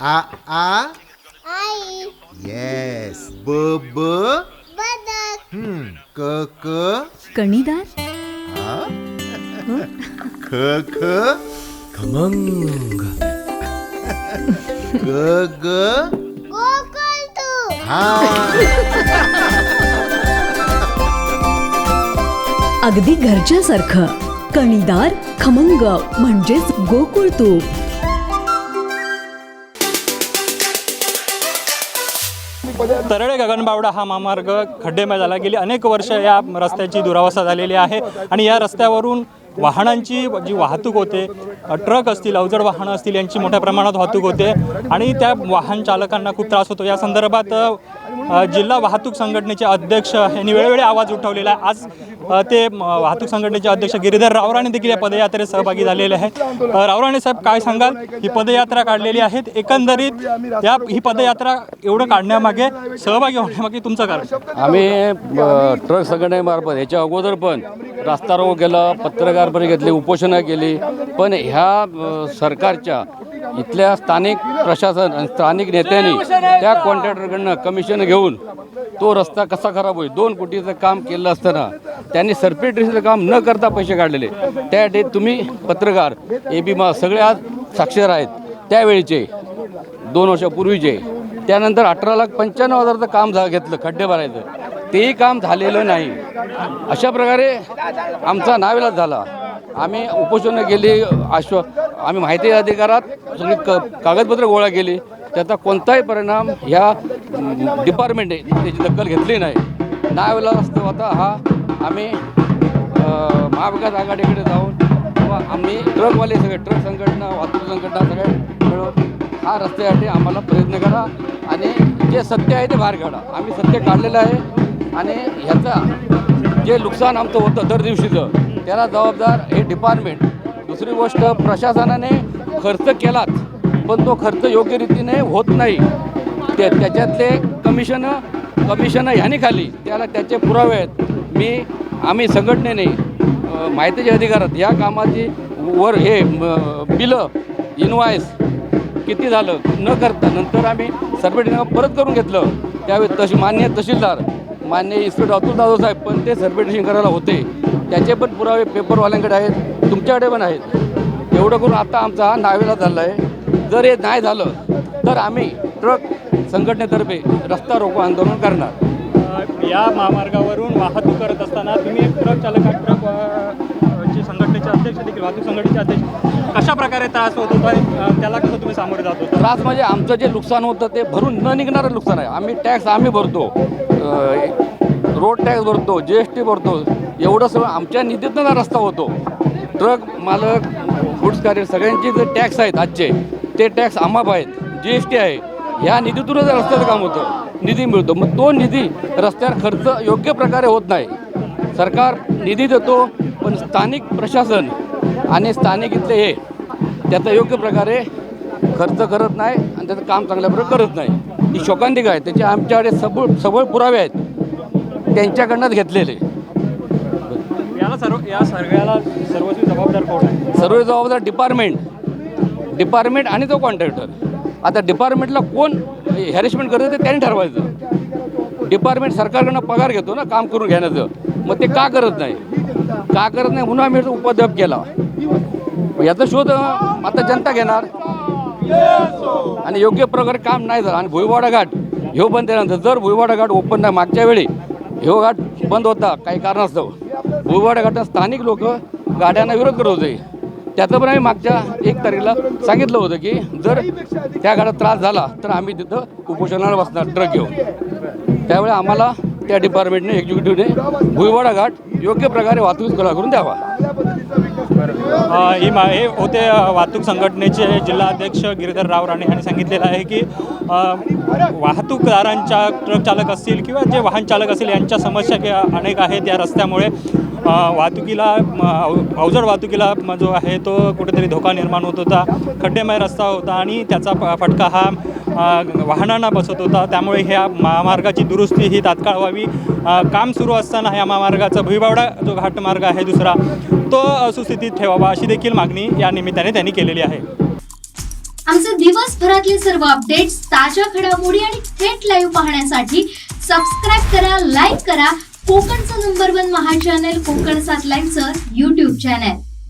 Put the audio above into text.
आ आ आई. Yes. ब ब बदक. क क कणीदार. आ ख ख खमंग. ग ग गोकुळतू. हा. अगदी घरच्यासारखं. कणीदार खमंग म्हणजेच गोकुळ तूप. तरळे गगनबावडा हा महामार्ग खड्डेमय झाला. गेली अनेक वर्ष या रस्त्याची दुरावस्था झालेली आहे आणि या रस्त्यावरून वाहनांची जी वाहतूक होते, ट्रक असतील, अवजड वाहनं असतील, यांची मोठ्या प्रमाणात वाहतूक होते आणि त्या वाहन चालकांना खूप त्रास होतो. या संदर्भात जिल्हा वाहतूक संघटनेचे अध्यक्ष यांनी वेळोवेळी आवाज उठवलेला आहे. आज ते वाहतूक संघटनेचे अध्यक्ष गिरीधर रावराणे देखील या पदयात्रेत सहभागी झालेले आहेत. रावराणे साहेब, काय सांगाल? ही पदयात्रा काढलेली आहेत, एकंदरीत ही पदयात्रा एवढं काढण्यामागे, सहभागी होण्यामागे तुमचं कारण? आम्ही ट्रक संघटनेमार्फत याच्या अगोदर पण रास्ता रोको केला, पत्रकार परिषद घेतली, उपोषणं केली, पण ह्या सरकारच्या इथल्या स्थानिक प्रशासन आणि स्थानिक नेत्यांनी त्या कॉन्ट्रॅक्टरकडनं कमिशन घेऊन तो रस्ता कसा खराब होईल, 2 कोटीचं काम केलं असताना त्यांनी सरपेट्रीचं काम न करता पैसे काढलेले. त्यासाठी तुम्ही पत्रकार ABMA सगळे आज साक्षर आहेत. त्यावेळीचे 2 वर्षापूर्वीचे, त्यानंतर 18,95,000चं काम घेतलं खड्डे भरायचं, तेही काम झालेलं नाही. अशा प्रकारे आमचा नाविलाज झाला. आम्ही उपोषणं केली, आम्ही माहिती अधिकारात सगळी कागदपत्र गोळा केली, त्याचा कोणताही परिणाम ह्या डिपार्टमेंटने त्याची दखल घेतली नाही. नाविलाज असतो आता हा. आम्ही महाविकास आघाडीकडे जाऊन किंवा आम्ही ट्रकवाले सगळे, ट्रक संघटना, वाहतूक संघटना सगळे मिळून हा रस्त्यासाठी आम्हाला प्रयत्न करा आणि जे सत्य आहे ते बाहेर काढा. आम्ही सत्य काढलेलं आहे आणि ह्याचं जे नुकसान आमचं होतं दर दिवशीचं, त्याला जबाबदार हे डिपार्टमेंट. दुसरी गोष्ट, प्रशासनाने खर्च केलाच, पण तो खर्च योग्य रीतीने होत नाही. त्याच्यातले कमिशन ह्याने खाली, त्याला त्याचे पुरावे आहेत. आम्ही संघटनेने माहितीच्या अधिकारात या कामाची हे बिलं, इनवाईस किती झालं न करता नंतर आम्ही सर्पेटिंग परत करून घेतलं. त्यावेळी मान्य तहसीलदार, मान्य इन्स्पेक्टर अतुल जाधव साहेब पण ते सर्पेटिंग करायला होते. त्याचे पण पुरावे पेपरवाल्यांकडे आहेत, तुमच्याकडे पण आहेत. एवढं करून आता आमचा हा नावेला झाला आहे. जर हे नाही झालं तर आम्ही ट्रक संघटनेतर्फे रस्ता रोको आंदोलन करणार. या महामार्गावरून वाहतूक करत असताना तुम्ही एक ट्रक चालक, ट्रकचे संघटनेचे अध्यक्ष देखील, वाहतूक संघटनेचे अध्यक्ष, कशा प्रकारे त्रास होत होता, त्याला कसं तुम्ही सामोरे जात होता? त्रास म्हणजे आमचं जे नुकसान होतं ते भरून न निघणारं नुकसान आहे. आम्ही टॅक्स भरतो, रोड टॅक्स भरतो, GST भरतो, एवढं सगळं आमच्या निधीतून हा रस्ता होतो. ट्रक मालक, गुड्स कॅरियर सगळ्यांचे जे टॅक्स आहेत आजचे, ते टॅक्स आम्हाला आहेत, GST आहे. ह्या निधीतूनच रस्त्याचं काम होतं, निधी मिळतो. मग तो निधी रस्त्यावर खर्च योग्य प्रकारे होत नाही. सरकार निधी देतो, पण स्थानिक प्रशासन आणि स्थानिक इथले हे त्याचा योग्य प्रकारे खर्च करत नाही आणि त्याचं काम चांगल्या प्रकारे करत नाही. ही शोकांतिका आहे. त्याचे आमच्याकडे सबळ पुरावे आहेत, त्यांच्याकडनंच घेतलेले. या सगळ्याला सर्वस्वी जबाबदार कोण आहे? सर्व जबाबदार डिपार्टमेंट आणि तो कॉन्ट्रॅक्टर. आता डिपार्टमेंटला कोण हॅरेसमेंट करतं ते त्यांनी ठरवायचं. डिपार्टमेंट सरकारकडनं पगार घेतो ना काम करून घेण्याचं, मग ते का करत नाही म्हणून आम्ही उपद्रव केला. याचा शोध आता जनता घेणार आणि योग्य प्रकारे काम नाही झालं. आणि भुईवाडा घाट ह्यो बंद केल्यानंतर, जर भुईवाडा घाट ओपन नाही, मागच्या वेळी ह्यो घाट बंद होता काही कारणास्तव, भुईवाडा घाटात स्थानिक लोक गाड्यांना विरोध करत होते. त्याचं पण आम्ही मागच्या 1 तारखेला सांगितलं होतं की जर त्या घाटात त्रास झाला तर आम्ही तिथं उपोषणाला बसणार ट्रक घेऊन. त्यावेळी आम्हाला त्या डिपार्टमेंटने, एक्झिक्युटिव्हने भुईवाडा घाट योग्य प्रकारे वाहतूक करून द्यावा. हे होते वाहतूक संघटनेचे जिल्हाध्यक्ष गिरीधर रावराणे यांनी सांगितलेलं आहे की वाहतूकदारांच्या, ट्रक चालक असतील किंवा जे वाहन चालक असतील, यांच्या समस्या अनेक आहेत. या रस्त्यामुळे वाहतुकीला, अवजड वाहतुकीला जो आहे तो कुठेतरी धोका निर्माण होत होता. खड्डेमय रस्ता होता आणि त्याचा फटका हा वाहनांना बसत होता. त्यामुळे ह्या महामार्गाची दुरुस्ती ही तात्काळ व्हावी. काम सुरू असताना या महामार्गाचा भुईबावडा जो घाटमार्ग आहे दुसरा, तो सुस्थितीत ठेवावा, अशी देखील मागणी या निमित्ताने त्यांनी केलेली आहे. आमचे दिवसभरातले सर्व अपडेट्स, ताज्या घडामोडी आणि थेट लाईव्ह पाहण्यासाठी सबस्क्राईब करा, लाईक करा कोकणचं नंबर 1 महा चॅनल कोकण 7 लाईव्हचं YouTube चॅनल.